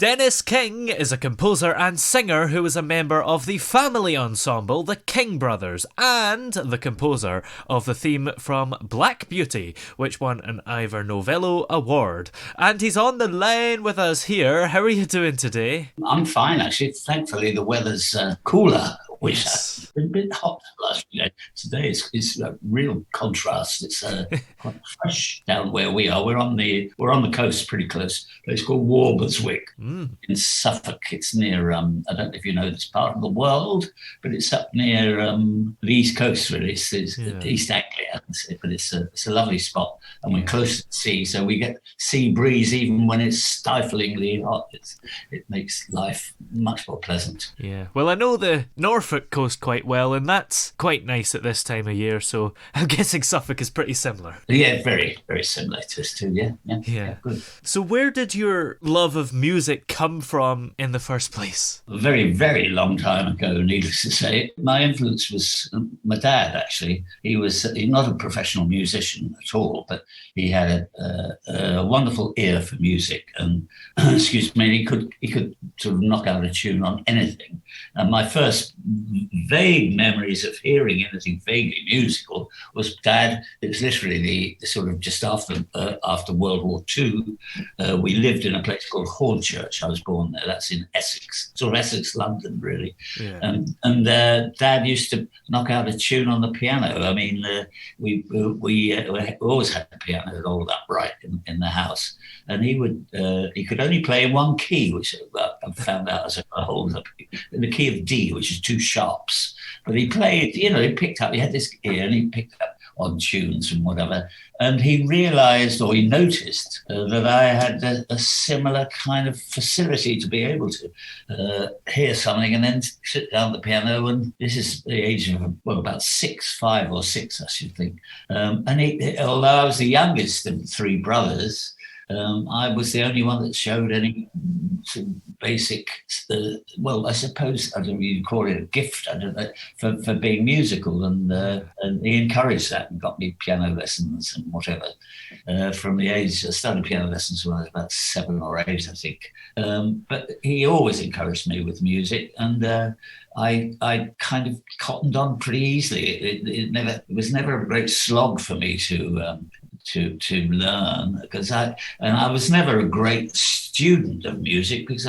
Denis King is a composer and singer who is a member of the family ensemble, the King Brothers, and the composer of the theme from Black Beauty, which won an Ivor Novello Award. And he's on the line with us here. How are you doing today? I'm fine, actually. Thankfully, the weather's cooler, which has been a bit hot last few days. Today it's a real contrast. It's quite fresh down where we are. We're on the coast, pretty close. It's called Warburgswick in Suffolk. It's near I don't know if you know this part of the world, but it's up near the east coast. Really, it's East Anglia, but it's a lovely spot, and we're close to the sea, so we get sea breeze even when it's stiflingly hot. It makes life much more pleasant. Yeah. Well, I know the Norfolk coast quite well, and that's quite nice at this time of year, so I'm guessing Suffolk is pretty similar. Yeah, very, very similar to us too, yeah. Good. So where did your love of music come from in the first place? A very, very long time ago, needless to say. My influence was my dad, actually. He's not a professional musician at all, but he had a wonderful ear for music, and excuse me, he could sort of knock out a tune on anything. And my first vague memories of hearing anything vaguely musical was Dad. It was literally the sort of just after World War II. We lived in a place called Hornchurch. I was born there. That's in Essex, sort of Essex, London, really. Yeah. And Dad used to knock out a tune on the piano. I mean, we always had the piano all upright in the house, and he could only play in one key, which I found out as I got older, in the key of D, which is two sharps. But he played, he had this ear and he picked up on tunes and whatever. And he realized, or he noticed, that I had a similar kind of facility to be able to hear something and then sit down at the piano. And this is the age of, about 5 or 6, I should think. And although I was the youngest of 3 brothers, I was the only one that showed any basic, I suppose, I don't know if you call it a gift, I don't know, for being musical. And he encouraged that and got me piano lessons and whatever from the age. I started piano lessons when I was about 7 or 8, I think. But he always encouraged me with music, and I kind of cottoned on pretty easily. It was never a great slog for me to learn, because I was never a great student of music, because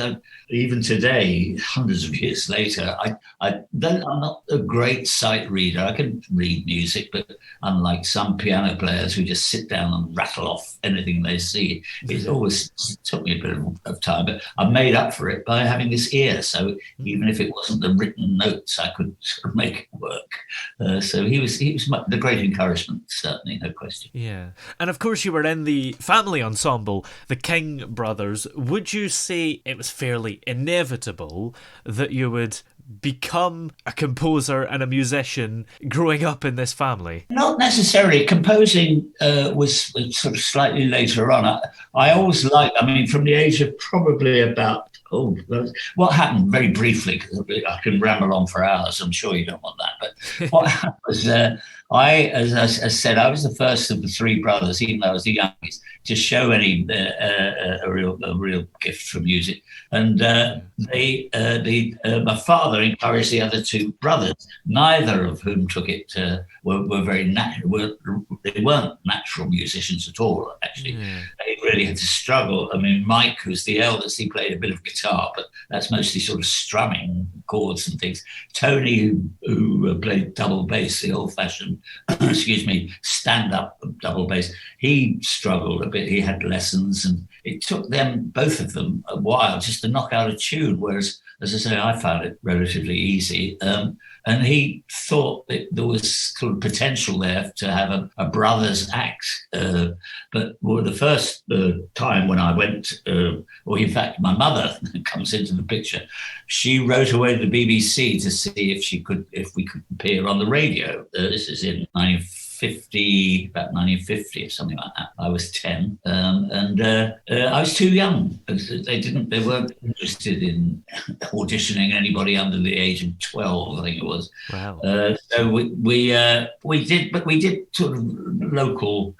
even today, hundreds of years later, I'm not a great sight reader. I can read music, but unlike some piano players who just sit down and rattle off anything they see, it always took me a bit of time. But I made up for it by having this ear. So even if it wasn't the written notes, I could sort of make it work. So he was the great encouragement, certainly, no question. Yeah. And of course, you were in the family ensemble, the King Brothers. Would you say it was fairly inevitable that you would become a composer and a musician growing up in this family? Not necessarily. Composing was sort of slightly later on. I always liked, from the age of probably about, what happened very briefly, because I can ramble on for hours. I'm sure you don't want that. But what happened was, as I said, I was the first of the 3 brothers, even though I was the youngest, to show any a real gift for music. And my father encouraged the other 2 brothers, neither of whom took it. Were very natural. They weren't natural musicians at all. Actually, they really had to struggle. Mike, who's the eldest, he played a bit of guitar, but that's mostly sort of strumming chords and things. Tony, who played double bass, the old-fashioned, stand-up double bass, he struggled a bit. He had lessons, and it took them, both of them, a while just to knock out a tune, whereas, as I say, I found it relatively easy. And he thought that there was sort of potential there to have a brothers act. But the first time when I went, or in fact, my mother comes into the picture, she wrote away to the BBC to see if we could appear on the radio. This is in 1950. about 1950 or something like that. I was 10, and I was too young. They weren't interested in auditioning anybody under the age of 12, I think it was. Wow. So we did sort of local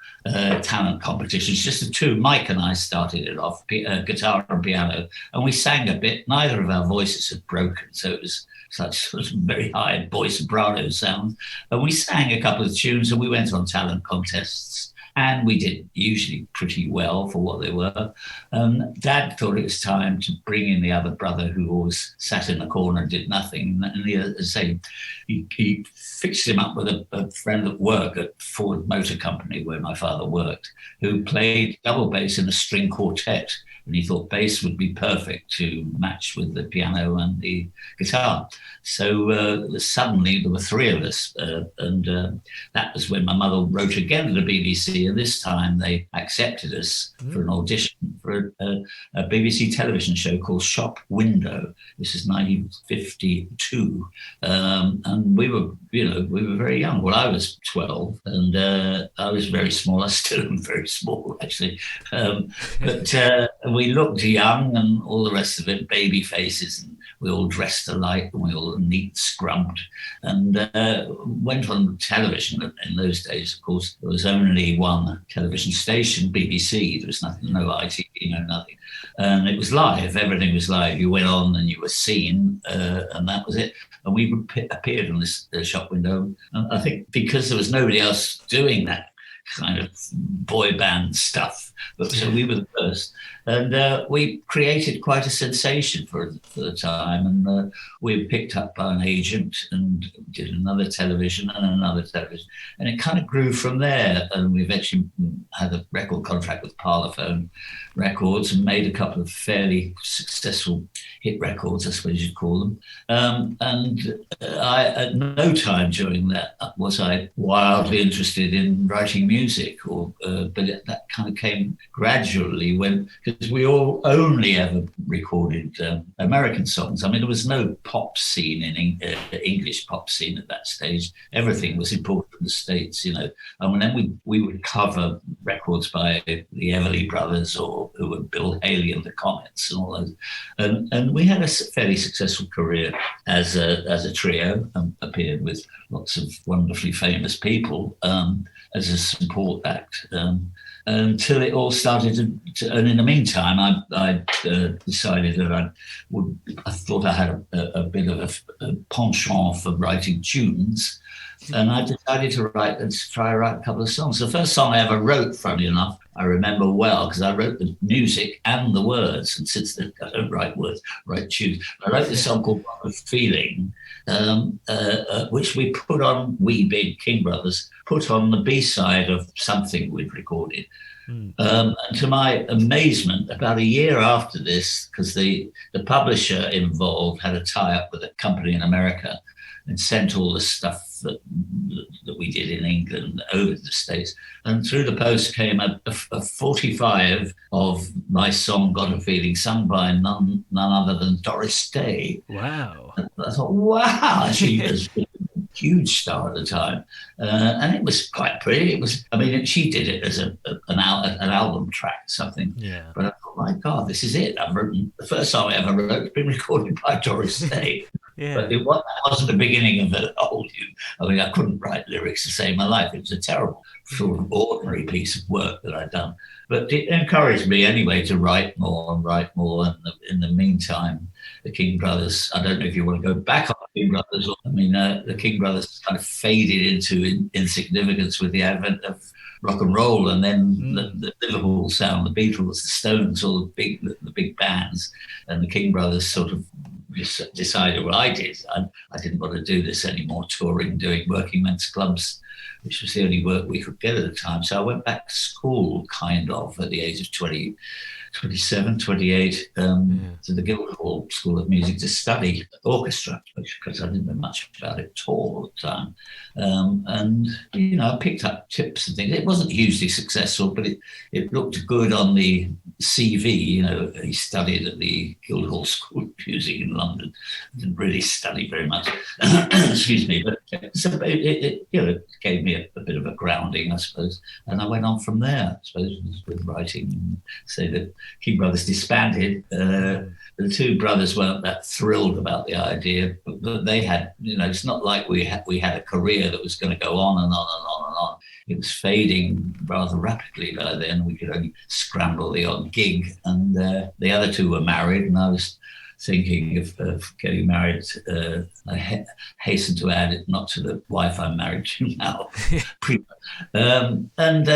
talent competitions, just the two. Mike and I started it off, guitar and piano, and we sang a bit. Neither of our voices had broken, so it was such sort of very high voice soprano sound. And we sang a couple of tunes, and we went on talent contests. And we did usually pretty well for what they were. Dad thought it was time to bring in the other brother who always sat in the corner and did nothing. And he fixed him up with a friend at work at Ford Motor Company, where my father worked, who played double bass in a string quartet. And he thought bass would be perfect to match with the piano and the guitar. So suddenly there were three of us. And that was when my mother wrote again to the BBC. And this time they accepted us for an audition for a BBC television show called Shop Window. This is 1952. And we were very young. Well, I was 12 and I was very small. I still am very small, actually. But we looked young and all the rest of it, baby faces, and we all dressed alike and we all neat scrubbed, and went on television. In those days, of course, there was only one television station, BBC. There was nothing, no ITV, no nothing. And it was live, everything was live. You went on and you were seen, and that was it. And we appeared on this shop window. And I think because there was nobody else doing that kind of boy band stuff, but so we were the first. And we created quite a sensation for the time. And we were picked up by an agent and did another television and another television. And it kind of grew from there. And we eventually had a record contract with Parlophone Records and made a couple of fairly successful hit records, I suppose you'd call them. And I, at no time during that was I wildly interested in writing music, but that kind of came gradually because we all only ever recorded American songs. I mean, there was no pop scene in English pop scene at that stage. Everything was imported from the States, you know. And then we would cover records by the Everly Brothers or who were Bill Haley and the Comets and all those. And we had a fairly successful career as a trio, appeared with lots of wonderfully famous people as a support act. Until it all started to, and in the meantime, I decided that I thought I had a bit of a penchant for writing tunes, and I decided to try to write a couple of songs. The first song I ever wrote, funny enough, I remember well because I wrote the music and the words, and since I don't write words, I write tunes. I wrote this song called "What a Feeling," which we being King Brothers, put on the B-side of something we'd recorded. And to my amazement, about a year after this, because the publisher involved had a tie-up with a company in America and sent all the stuff that we did in England over to the States. And through the post came a 45 of my song, "Got a Feeling," sung by none other than Doris Day. Wow. And I thought, wow, she was a huge star at the time. And it was quite pretty. She did it as an album track, something. Yeah. But I thought, my God, this is it. I've written the first song I ever wrote has been recorded by Doris Day. Yeah. But that wasn't the beginning of the whole. I couldn't write lyrics to save my life. It was a terrible, sort of ordinary piece of work that I'd done. But it encouraged me anyway to write more. And in the meantime, the King Brothers, I don't know if you want to go back on the King Brothers. The King Brothers kind of faded into insignificance with the advent of rock and roll, and then the Liverpool sound, the Beatles, the Stones, all the big bands, and the King Brothers sort of decided, well, I didn't want to do this anymore, touring, doing working men's clubs, which was the only work we could get at the time. So I went back to school, kind of, at the age of 27, 28, to the Guildhall School of Music to study orchestra, because I didn't know much about it at all at the time. I picked up tips and things. It wasn't hugely successful, but it looked good on the CV. He studied at the Guildhall School of Music in London. Didn't really study very much. Excuse me. But so it gave me a bit of a grounding, I suppose. And I went on from there, I suppose, with writing. Say that King Brothers disbanded. The two brothers weren't that thrilled about the idea, but they had, it's not like we had a career that was going to go on and on and on and on. It was fading rather rapidly by then. We could only scramble the odd gig, and the other two were married, and I was thinking of getting married. I hasten to add it, not to the wife I'm married to now. And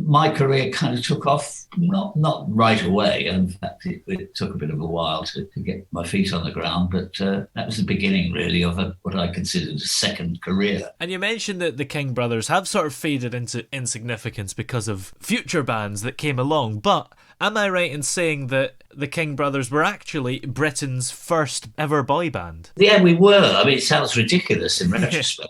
my career kind of took off, not right away. In fact, it took a bit of a while to get my feet on the ground, but that was the beginning, really, of what I considered a second career. And you mentioned that the King brothers have sort of faded into insignificance because of future bands that came along, but am I right in saying that the King brothers were actually Britain's first ever boy band? Yeah, we were. I mean, it sounds ridiculous in retrospect.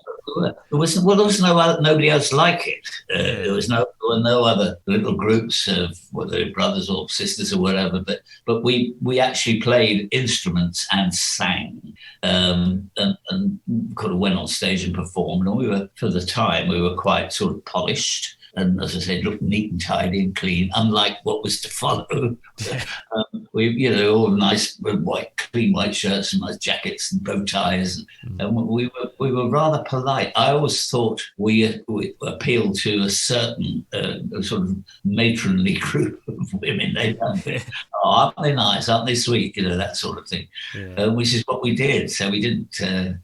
There was nobody else like it. There were no other little groups of whether brothers or sisters or whatever. But we actually played instruments and sang, and kind of went on stage and performed. And for the time, we were quite sort of polished. And as I said, looked neat and tidy and clean, unlike what was to follow. We, all nice clean white shirts and nice jackets and bow ties. And we were rather polite. I always thought we appealed to a certain sort of matronly group of women. Aren't they nice? Aren't they sweet? That sort of thing. Yeah. Which is what we did. So we didn't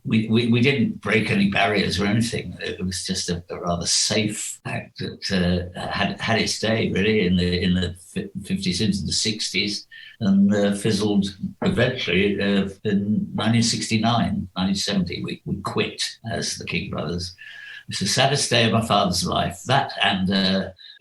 we didn't break any barriers or anything. It was just a rather safe act that had its day really in the 50s into the 60s, and fizzled eventually in 1969, 1970. We quit as the King brothers. It's the saddest day of my father's life. That and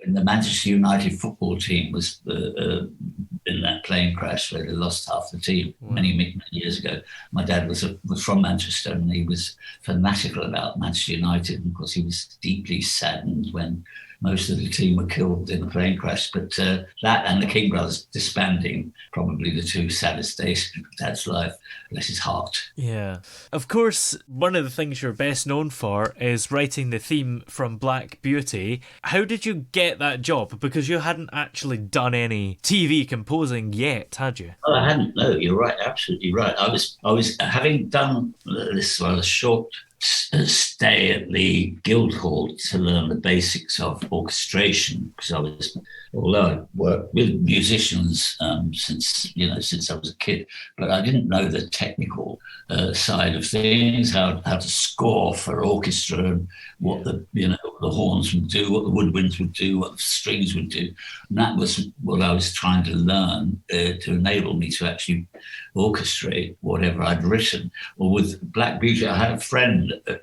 in the Manchester United football team was in that plane crash where they lost half the team many years ago. My dad was from Manchester, and he was fanatical about Manchester United. And of course, he was deeply saddened when most of the team were killed in the plane crash. But that and the King brothers disbanding, probably the two saddest days of Dad's life. Bless his heart. Yeah. Of course, one of the things you're best known for is writing the theme from Black Beauty. How did you get that job? Because you hadn't actually done any TV composing yet, had you? Oh, I hadn't. No, you're right. Absolutely right. I was having done this rather short stay at the Guildhall to learn the basics of orchestration, because although I worked with musicians since I was a kid, but I didn't know the technical side of things, how to score for orchestra, and what the horns would do, what the woodwinds would do, what the strings would do. And that was what I was trying to learn to enable me to actually orchestrate whatever I'd written. Well, with Black Beauty, I had a friend at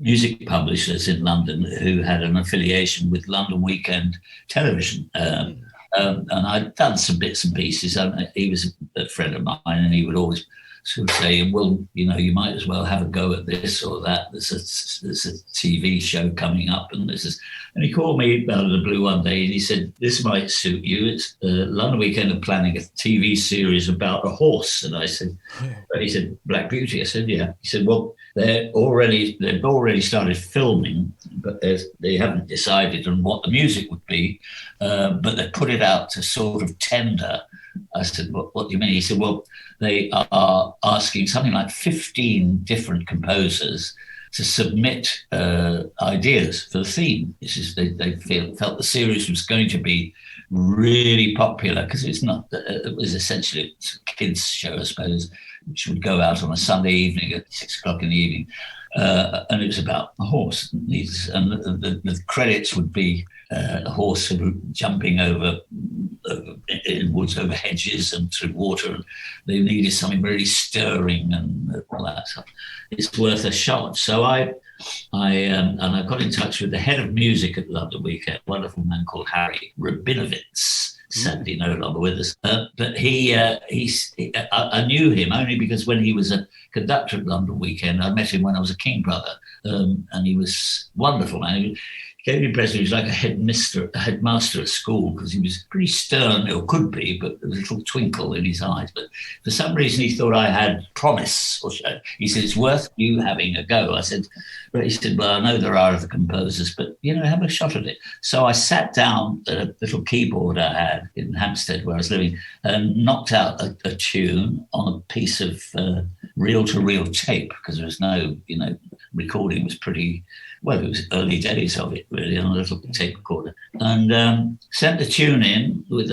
music publishers in London who had an affiliation with London Weekend Television. And I'd done some bits and pieces. He was a friend of mine, and he would always sort of say, well, you might as well have a go at this or that. There's a TV show coming up, and and he called me out of the blue one day, and he said, this might suit you. It's London Weekend are planning a TV series about a horse. And I said, he said, Black Beauty. I said, yeah. He said, well, they've already started filming, but they haven't decided on what the music would be, but they put it out to sort of tender. I said, what do you mean? He said, well, they are asking something like 15 different composers to submit ideas for the theme. They felt the series was going to be really popular, because it was essentially a kids' show, I suppose, which would go out on a Sunday evening at 6 o'clock in the evening. And it was about a horse. And the credits would be a horse jumping over in woods, over hedges and through water. And they needed something really stirring and all that stuff. It's worth a shot. So I got in touch with the head of music at London Weekend, a wonderful man called Harry Rabinovitz. Sadly no longer with us. But I knew him only because when he was a conductor at London Weekend, I met him when I was a King brother, and he was wonderful, man. gave me a impression he was like a headmaster at school, because he was pretty stern, or could be, but there was a little twinkle in his eyes. But for some reason, he thought I had promise. He said, it's worth you having a go. I said, he said, well, I know there are other composers, but, have a shot at it. So I sat down at a little keyboard I had in Hampstead where I was living and knocked out a tune on a piece of reel-to-reel tape, because there was no, recording was pretty, well, it was early days of it, really, on a little tape recorder. And sent the tune in with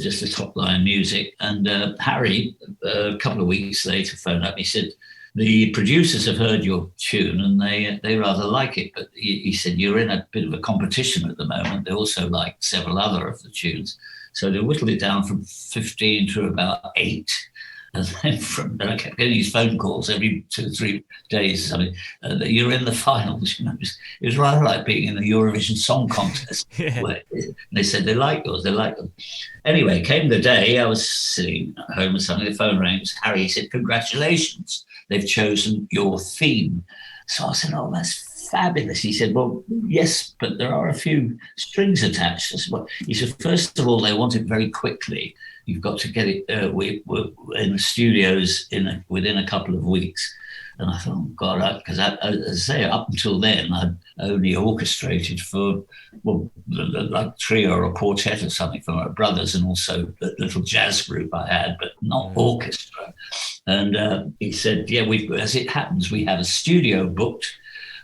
just the top line music. And Harry, a couple of weeks later, phoned up. He said, the producers have heard your tune and they rather like it. But he said, you're in a bit of a competition at the moment. They also like several other of the tunes. So they whittled it down from 15 to about 8. And then I kept getting these phone calls every 2 or 3 days or something, that you're in the finals. It was rather like being in the Eurovision Song Contest. Yeah. Where they said they like yours, they like them. Anyway, came the day, I was sitting at home or something, the phone rang, it was Harry. Said, congratulations, they've chosen your theme. So I said, oh, that's fabulous. He said, well, yes, but there are a few strings attached as well. He said, first of all, they want it very quickly. You've got to get it. We're in the studios within a couple of weeks. And I thought, oh, God, because as I say, up until then, I'd only orchestrated for, well, like trio or a quartet or something for my brothers, and also the little jazz group I had, but not orchestra. And he said, yeah, as it happens, we have a studio booked.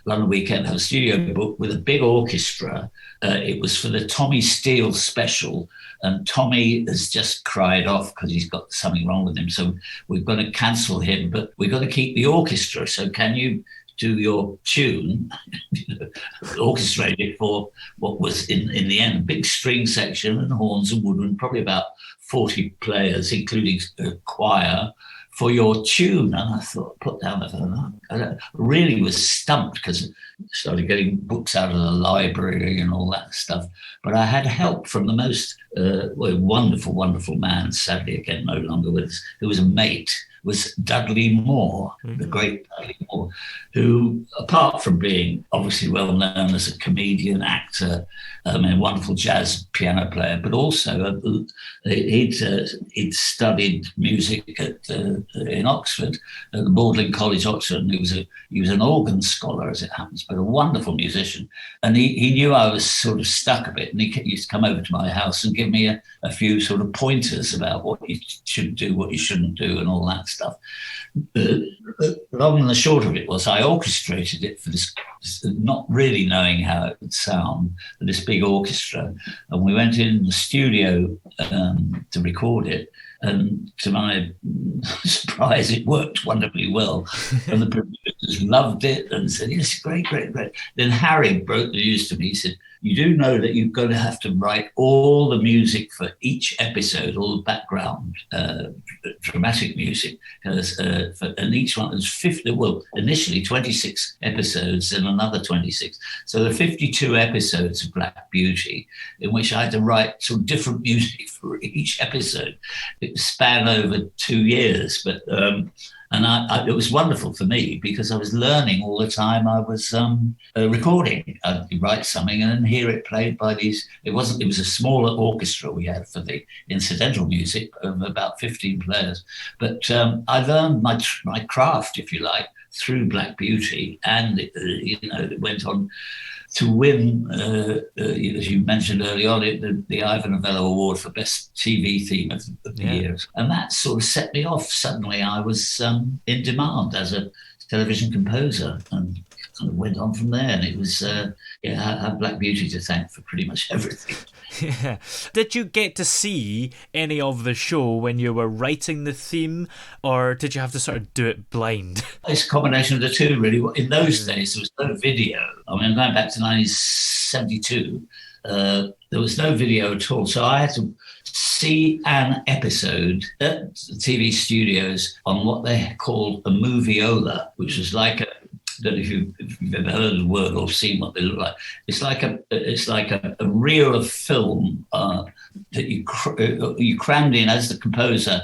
London Weekend have a studio booked with a big orchestra. It was for the Tommy Steele special. And Tommy has just cried off because he's got something wrong with him. So we're going to cancel him, but we've got to keep the orchestra. So can you do your tune, orchestrate it for what was in the end, a big string section and horns and woodwind, probably about 40 players, including a choir, for your tune. And I thought, put down the phone. I really was stumped, because I started getting books out of the library and all that stuff. But I had help from the most wonderful, wonderful man, sadly again no longer with us, who was a mate, was Dudley Moore, the great Dudley Moore, who, apart from being obviously well known as a comedian, actor, a wonderful jazz piano player, but also he'd studied music in Oxford, at the Magdalen College, Oxford, and he was an organ scholar, as it happens, but a wonderful musician. And he knew I was sort of stuck a bit, and he used to come over to my house and give me a few sort of pointers about what you should do, what you shouldn't do, and all that stuff. Long and the short of it was, I orchestrated it for this, not really knowing how it would sound, for this big orchestra. And we went in the studio to record it. And to my surprise, it worked wonderfully well. And the producers loved it and said, yes, great, great, great. Then Harry broke the news to me. He said, you do know that you're going to have to write all the music for each episode, all the background dramatic music. And each one was 50, well, initially 26 episodes and another 26. So there are 52 episodes of Black Beauty, in which I had to write some different music for each episode. It span over 2 years, but and it was wonderful for me, because I was learning all the time I was recording. I'd write something and then hear it played by these. It was a smaller orchestra we had for the incidental music of about 15 players. But I learned my craft, if you like, through Black Beauty, and it went on to win, as you mentioned early on, the Ivor Novello Award for Best TV Theme of the year. And that sort of set me off. Suddenly I was in demand as a television composer, and kind of went on from there. And it was, I have Black Beauty to thank for pretty much everything. Yeah. Did you get to see any of the show when you were writing the theme, or did you have to sort of do it blind? It's a combination of the two, really. In those days, there was no video. I mean, going back to 1972, there was no video at all. So I had to see an episode at the TV studios on what they called a Moviola, which was like don't know if you've ever heard of the word or seen what they look like. It's like a reel of film that you crammed in as the composer,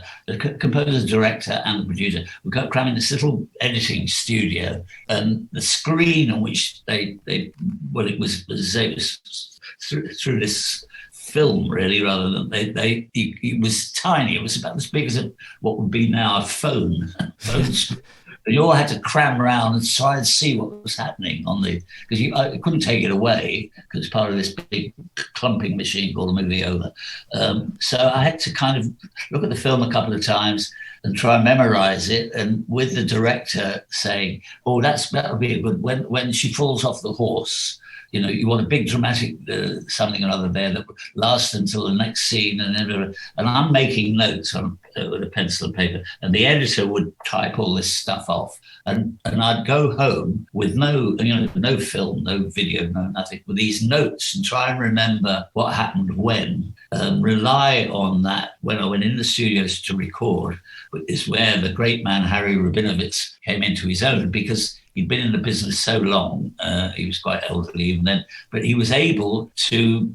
director, and the producer. We got crammed in this little editing studio, and the screen on which it was through this film, really, rather than it was tiny. It was about as big as what would be now a phone. But you all had to cram around and try and see what was happening because I couldn't take it away because it's part of this big clumping machine called a Moviola. So I had to kind of look at the film a couple of times and try and memorize it, and with the director saying, "Oh, that'll be a good when she falls off the horse." You want a big dramatic something or other there that would last until the next scene, and I'm making notes with a pencil and paper, and the editor would type all this stuff off, and I'd go home with no film, no video, no nothing, with these notes and try and remember what happened when, rely on that when I went in the studios to record, is where the great man Harry Rabinowitz came into his own, because he'd been in the business so long. He was quite elderly even then, but he was able to,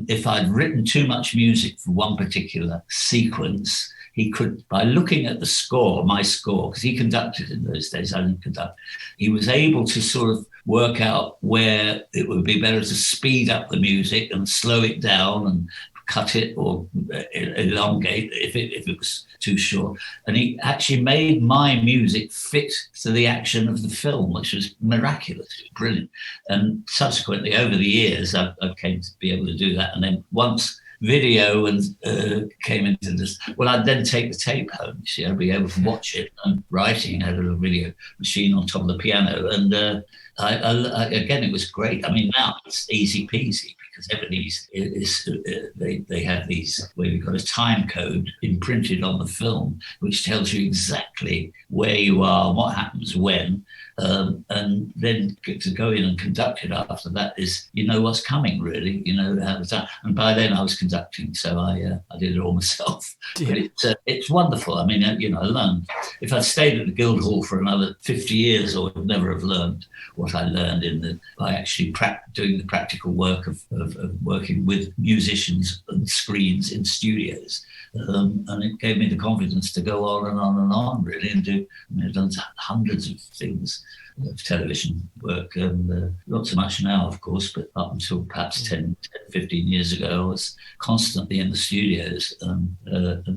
if I'd written too much music for one particular sequence, he could, by looking at the score, my score, because he conducted in those days, I didn't conduct, he was able to sort of work out where it would be better to speed up the music and slow it down and cut it or elongate if it was too short. And he actually made my music fit to the action of the film, which was miraculous, brilliant. And subsequently, over the years, I came to be able to do that. And then once video and came into this, well, I'd then take the tape home. You see, I'd be able to watch it. And writing, I had a little video machine on top of the piano. And again, it was great. I mean, now it's easy peasy, because everything they have these where you've got a time code imprinted on the film, which tells you exactly where you are, what happens when, and then to go in and conduct it after that is, what's coming, really, how the time. And by then I was conducting, so I did it all myself. Yeah. But it's wonderful. I mean, I learned. If I'd stayed at the Guildhall for another 50 years, I would never have learned what I learned by actually doing the practical work of working with musicians and screens in studios. And it gave me the confidence to go on and on and on, really, and do. I've done hundreds of things of television work, and not so much now, of course, but up until perhaps 10, 15 years ago, I was constantly in the studios, and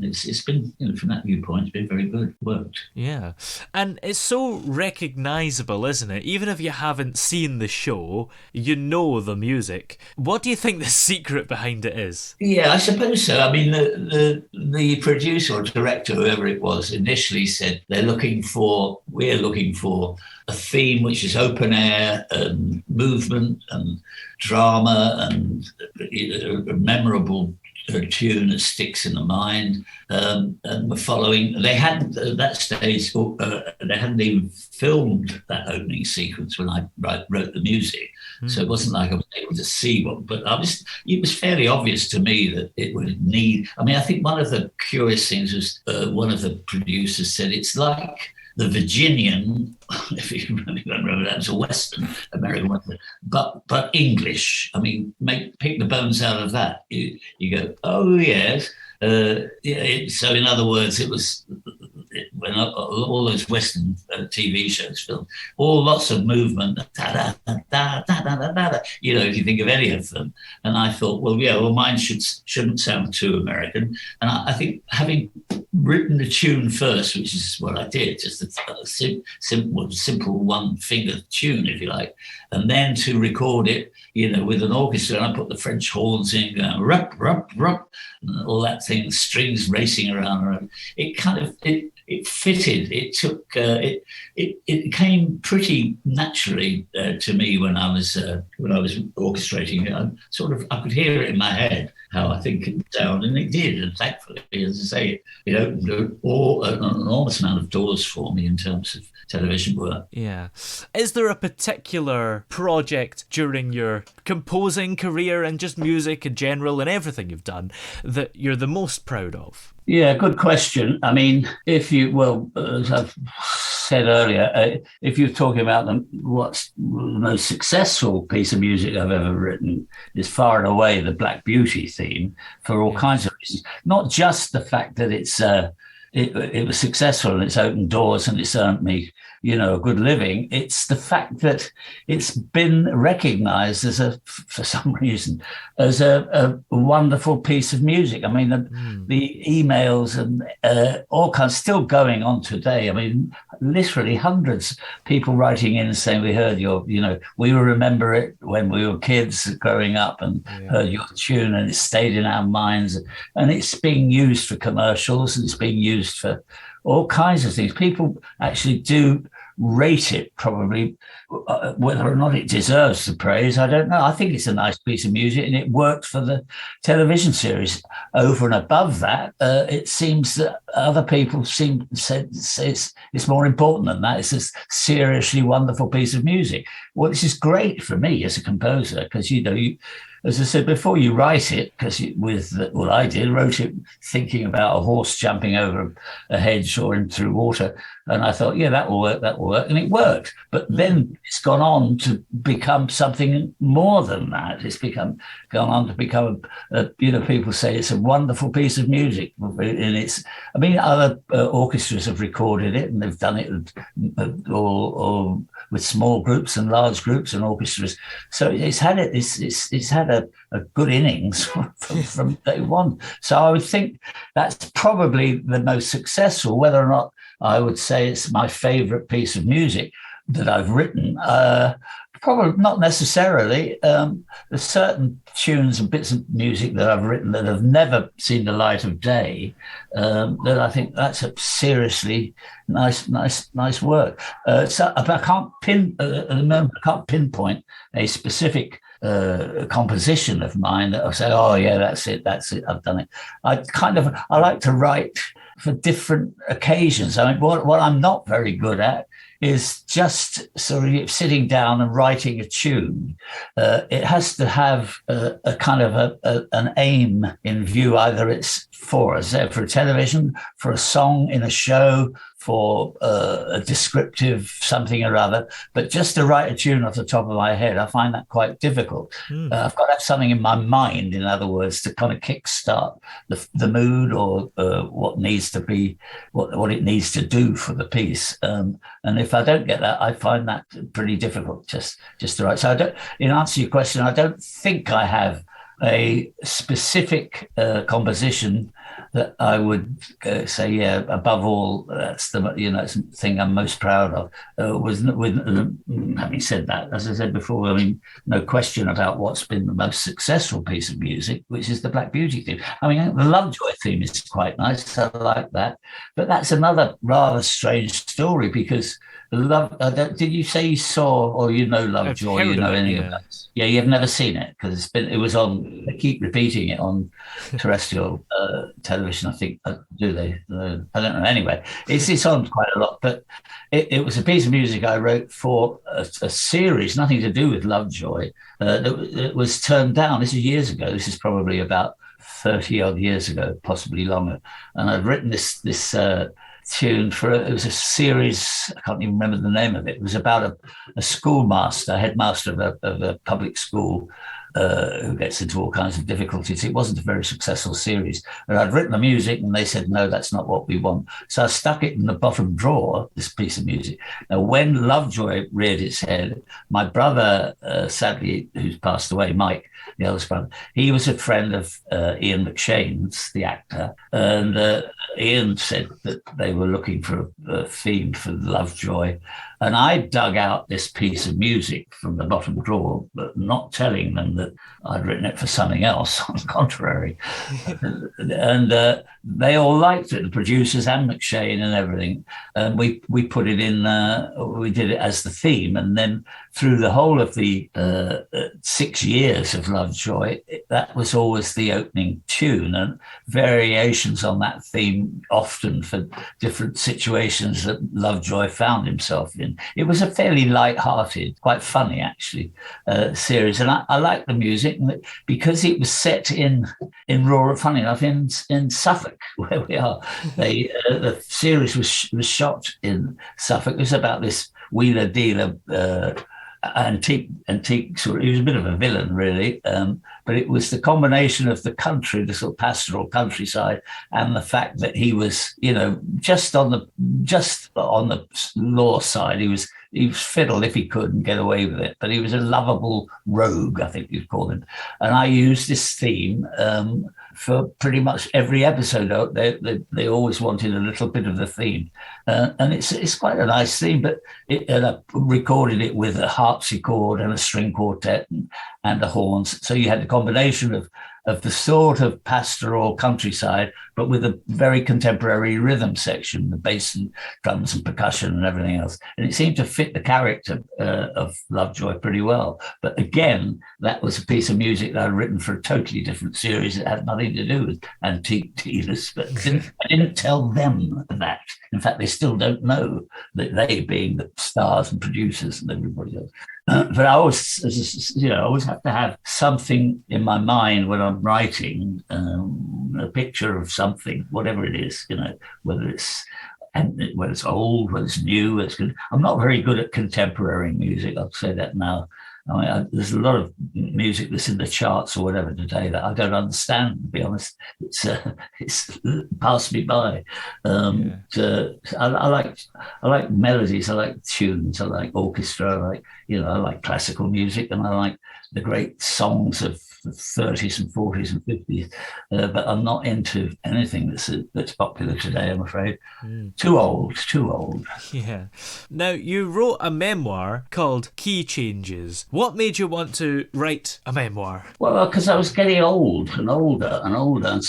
it's been, from that viewpoint, it's been very good, worked. Yeah, and it's so recognisable, isn't it? Even if you haven't seen the show, you know the music. What do you think the secret behind it is? Yeah, I suppose so. I mean, the producer or director, whoever it was, initially said we're looking for a theme which is open air and movement and drama and a memorable tune that sticks in the mind. And we're following. They hadn't at that stage. They hadn't even filmed that opening sequence when I wrote the music. So it wasn't like I was able to see one, but it was fairly obvious to me that it would need. I mean, I think one of the curious things was one of the producers said it's like the Virginian, if you remember, that was a Western, American Western, but English. I mean, pick the bones out of that. You go, oh yes. So in other words, it was when all those Western TV shows filmed, lots of movement, if you think of any of them. And I thought, mine shouldn't sound too American. And I think having written the tune first, which is what I did, just a simple one-finger tune, if you like, and then to record it, with an orchestra, and I put the French horns in, going, rup, rup, rup, and all that thing, rings racing around. It kind of it fitted. It took it came pretty naturally to me when I was orchestrating it. I could hear it in my head how I think it would sound, and it did. And thankfully, as I say, it opened an enormous amount of doors for me in terms of television work. Yeah. Is there a particular project during your composing career and just music in general and everything you've done that you're the most proud of? Yeah, good question. I mean, I've said earlier, if you're talking about what's the most successful piece of music I've ever written, is far and away the Black Beauty theme for all kinds of reasons. Not just the fact that it was successful and it's opened doors and it's earned me, a good living. It's the fact that it's been recognized for some reason, as a wonderful piece of music. I mean, the emails and all kinds still going on today. I mean, literally hundreds of people writing in and saying, we heard we remember it when we were kids growing up and heard your tune and it stayed in our minds. And it's being used for commercials and it's being used for all kinds of things. People actually do rate it, probably. Whether or not it deserves the praise, I don't know. I think it's a nice piece of music and it worked for the television series. Over and above that, it seems that other people say it's more important than that. It's a seriously wonderful piece of music. Well, this is great for me as a composer because, as I said before, you write it because I wrote it thinking about a horse jumping over a hedge or in through water. And I thought, that will work. And it worked. But then it's gone on to become something more than that. It's gone on to become, people say it's a wonderful piece of music. And other orchestras have recorded it and they've done it all with small groups and large groups and orchestras. So it's had a good innings from day one. So I would think that's probably the most successful. Whether or not I would say it's my favorite piece of music that I've written, probably not necessarily. There's certain tunes and bits of music that I've written that have never seen the light of day, that I think that's a seriously nice work. So I can't at the moment, I can't pinpoint a specific composition of mine that I'll say, that's it, I've done it. I like to write for different occasions. I mean, what I'm not very good at is just sort of sitting down and writing a tune. It has to have a kind of an aim in view. Either it's for television, for a song in a show, for a descriptive something or other, but just to write a tune off the top of my head, I find that quite difficult. I've got to have something in my mind, in other words, to kind of kickstart the mood or what needs to be, what it needs to do for the piece. And if I don't get that, I find that pretty difficult just to write. So in answer to your question, I don't think I have a specific composition that I would say, above all, that's the thing I'm most proud of. Having said that, as I said before, I mean, no question about what's been the most successful piece of music, which is the Black Beauty theme. I mean, the Lovejoy theme is quite nice. I like that, but that's another rather strange story because did you say you saw or Lovejoy? You know anything about it? Yeah, you've never seen it because it was on. They keep repeating it on terrestrial television. I think do they? I don't know. Anyway, it's on quite a lot. But it was a piece of music I wrote for a series, nothing to do with Lovejoy. That was turned down. This is years ago. This is probably about 30 odd years ago, possibly longer. And I'd written this tune it was a series. I can't even remember the name of it. It was about a schoolmaster, headmaster of a public school, who gets into all kinds of difficulties. It wasn't a very successful series, but I'd written the music and they said, no, that's not what we want. So I stuck it in the bottom drawer, this piece of music. Now, when Lovejoy reared its head, my brother, sadly, who's passed away, Mike, the eldest brother, he was a friend of Ian McShane's, the actor, and Ian said that they were looking for a theme for Lovejoy. And I dug out this piece of music from the bottom drawer, but not telling them that I'd written it for something else, on the contrary. And they all liked it, the producers and McShane and everything. And we put it in, we did it as the theme. And then through the whole of the 6 years of Lovejoy, that was always the opening tune, and variations on that theme often for different situations that Lovejoy found himself in. And it was a fairly light-hearted, quite funny actually, series. And I liked the music because it was set in rural, funny enough, in Suffolk, where we are. The series was shot in Suffolk. It was about this wheeler dealer, antique sort of, he was a bit of a villain really, but it was the combination of the country, the sort of pastoral countryside, and the fact that he was, just on the law side, he was fiddle if he could and get away with it, but he was a lovable rogue, I think you'd call him. And I used this theme for pretty much every episode. They always wanted a little bit of the theme, and it's quite a nice theme. But I recorded it with a harpsichord and a string quartet and the horns. So you had the combination of the sort of pastoral countryside, but with a very contemporary rhythm section, the bass and drums and percussion and everything else. And it seemed to fit the character of Lovejoy pretty well. But again, that was a piece of music that I'd written for a totally different series that had nothing to do with antique dealers. But I didn't tell them that. In fact, they still don't know that they, being the stars and producers and everybody else. But I always have to have something in my mind when I'm writing, a picture of something, whatever it is, whether it's old, whether it's new, it's good. I'm not very good at contemporary music. I'll say that now. I mean, there's a lot of music that's in the charts or whatever today that I don't understand, to be honest. It's passed me by. I like melodies, I like tunes, I like orchestra, I like classical music, and I like the great songs of the 30s and 40s and 50s. But I'm not into anything that's popular today, I'm afraid. Too old. Yeah. Now, you wrote a memoir called Key Changes. What made you want to write a memoir? Well, because I was getting old and older and older. And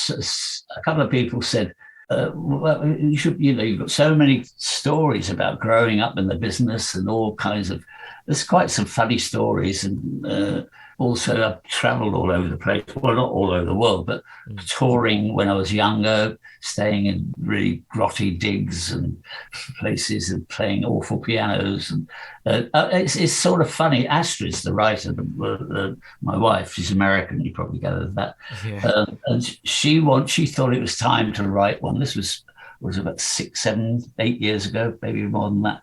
a couple of people said, well, you should, you've got so many stories about growing up in the business and all kinds of, there's quite some funny stories. And also I've traveled all over the place. Well, not all over the world, but touring when I was younger, staying in really grotty digs and places and playing awful pianos. And it's sort of funny. Astrid's the writer, my wife, she's American, you probably gathered that. Yeah. And she thought it was time to write one. This was about 6, 7, 8 years ago, maybe more than that.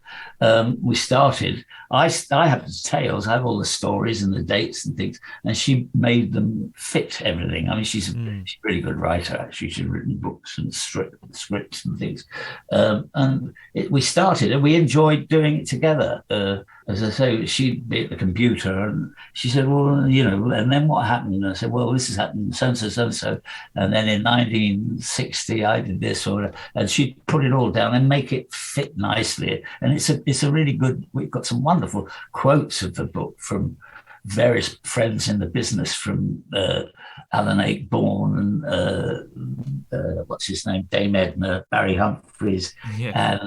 We started. I have the tales, I have all the stories and the dates and things, and she made them fit everything. I mean, she's a really good writer, actually. She's written books and scripts and things. We started, and we enjoyed doing it together. As I say, she'd be at the computer, and she said, well, and then what happened? And I said, well, this has happened, so-and-so, so-and-so. And then in 1960, I did this, and she'd put it all down and make it fit nicely. And it's a really good, we've got some wonderful quotes of the book from various friends in the business, from Alan Ayckbourn and what's his name, Dame Edna, Barry Humphries, and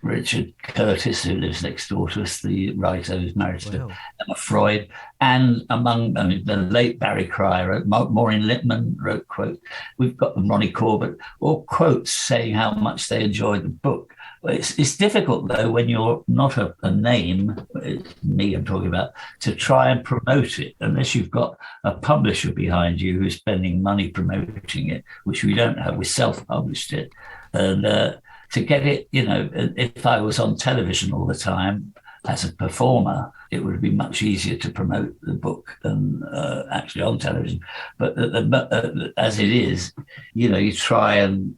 Richard Curtis, who lives next door to us, the writer who's married to Emma Freud, and the late Barry Cryer, Maureen Lipman wrote quotes. We've got Ronnie Corbett, all quotes saying how much they enjoyed the book. It's difficult, though, when you're not a name, it's me I'm talking about, to try and promote it, unless you've got a publisher behind you who's spending money promoting it, which we don't have. We self-published it. And to get it, if I was on television all the time as a performer, it would be much easier to promote the book than actually on television. But as it is, you try and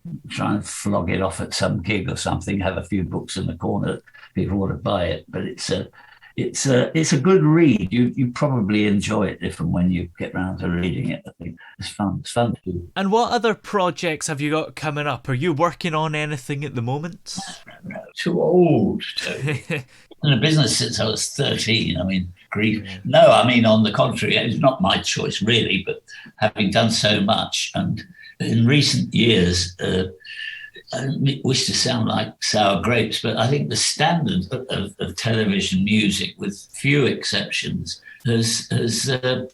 flog it off at some gig or something, have a few books in the corner, people want to buy it. But it's a good read. You probably enjoy it if and when you get round to reading it. I think it's fun. It's fun to do. And what other projects have you got coming up? Are you working on anything at the moment? No, too old. In the business since I was 13. I mean, grief. No, I mean, on the contrary, it's not my choice really, but having done so much, and in recent years, I don't wish to sound like sour grapes, but I think the standard of television music, with few exceptions, has been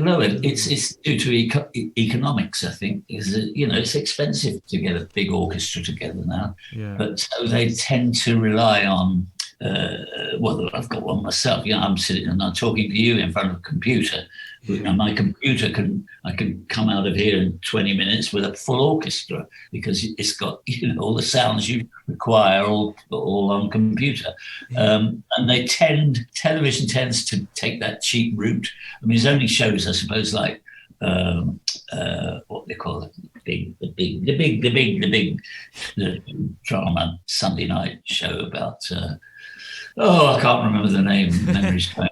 lowered. It's due to economics, I think. It's expensive to get a big orchestra together now, but so they tend to rely on well, I've got one myself. I'm sitting and I'm talking to you in front of a computer. And my computer I can come out of here in 20 minutes with a full orchestra because it's got all the sounds you require all on computer. And television tends to take that cheap route. I mean, there's only shows, I suppose, like what they call it, the drama Sunday night show about. I can't remember the name. Memory's going.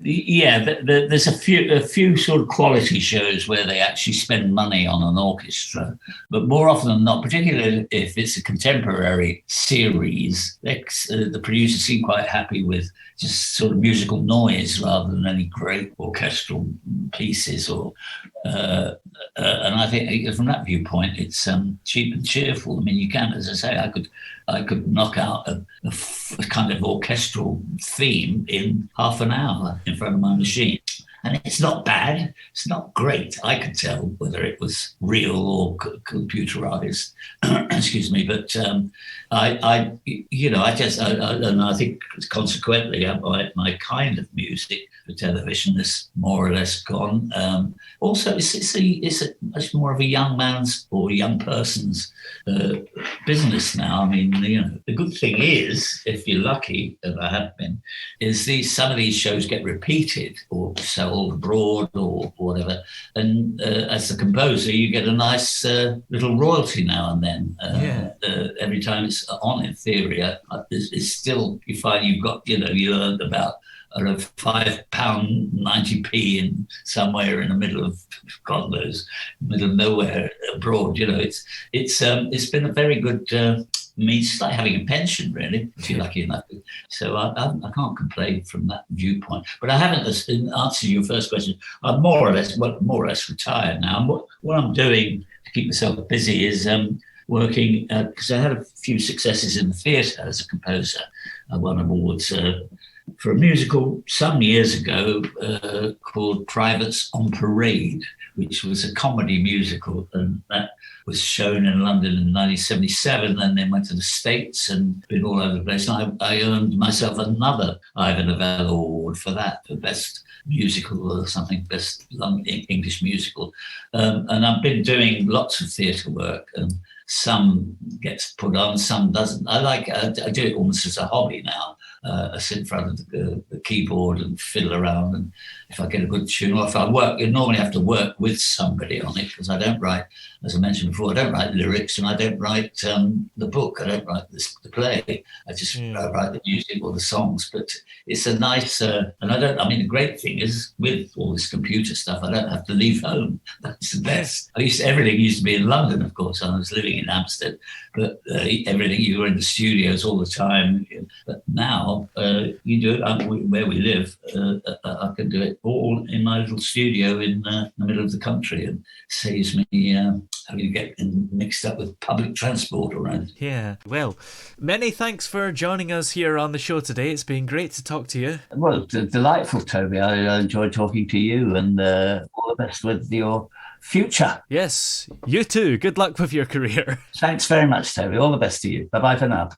There's a few sort of quality shows where they actually spend money on an orchestra, but more often than not, particularly if it's a contemporary series, the producers seem quite happy with just sort of musical noise rather than any great orchestral pieces. And I think from that viewpoint, it's cheap and cheerful. I mean, you can, as I say, I could knock out a kind of orchestral theme in half an hour in front of my machine. And it's not bad. It's not great. I could tell whether it was real or computerized. Excuse me. But I think consequently my kind of music for television is more or less gone. Also, it's much more of a young man's or young person's business now. I mean, the good thing is, if you're lucky, as I have been, is some of these shows get repeated or sold abroad or whatever, and as a composer you get a nice little royalty now and then. Every time it's on, in theory, it's still, you find you've got, you earned about £5.90 in somewhere in the middle of God knows, middle of nowhere abroad. It's been a very good it's like having a pension, really, if you're lucky enough. So I can't complain from that viewpoint. But I haven't, in answer to your first question, I'm more or less retired now. And what I'm doing to keep myself busy is working, because I had a few successes in the theatre as a composer. I won awards for a musical some years ago called Privates on Parade, which was a comedy musical, and that was shown in London in 1977, and then went to the States and been all over the place. And I earned myself another Ivor Novello Award for that, for Best Musical or something, Best English Musical. And I've been doing lots of theatre work, and some gets put on, some doesn't. I do it almost as a hobby now. I sit in front of the keyboard and fiddle around, and if I get a good tune, or if I work, you normally have to work with somebody on it, because I don't write, as I mentioned before, I don't write lyrics, and I don't write the book, I don't write the play, I just write the music or the songs. But it's a nice, and the great thing is, with all this computer stuff, I don't have to leave home. That's the best. Everything used to be in London, of course. I was living in Hampstead, but everything, you were in the studios all the time. But now you do it where we live. I can do it all in my little studio in the middle of the country, and saves me having to get mixed up with public transport around. Yeah, well, many thanks for joining us here on the show today. It's been great to talk to you. Well, delightful, Toby. I enjoyed talking to you, and all the best with your future. Yes, you too. Good luck with your career. Thanks very much, Toby. All the best to you. Bye-bye for now.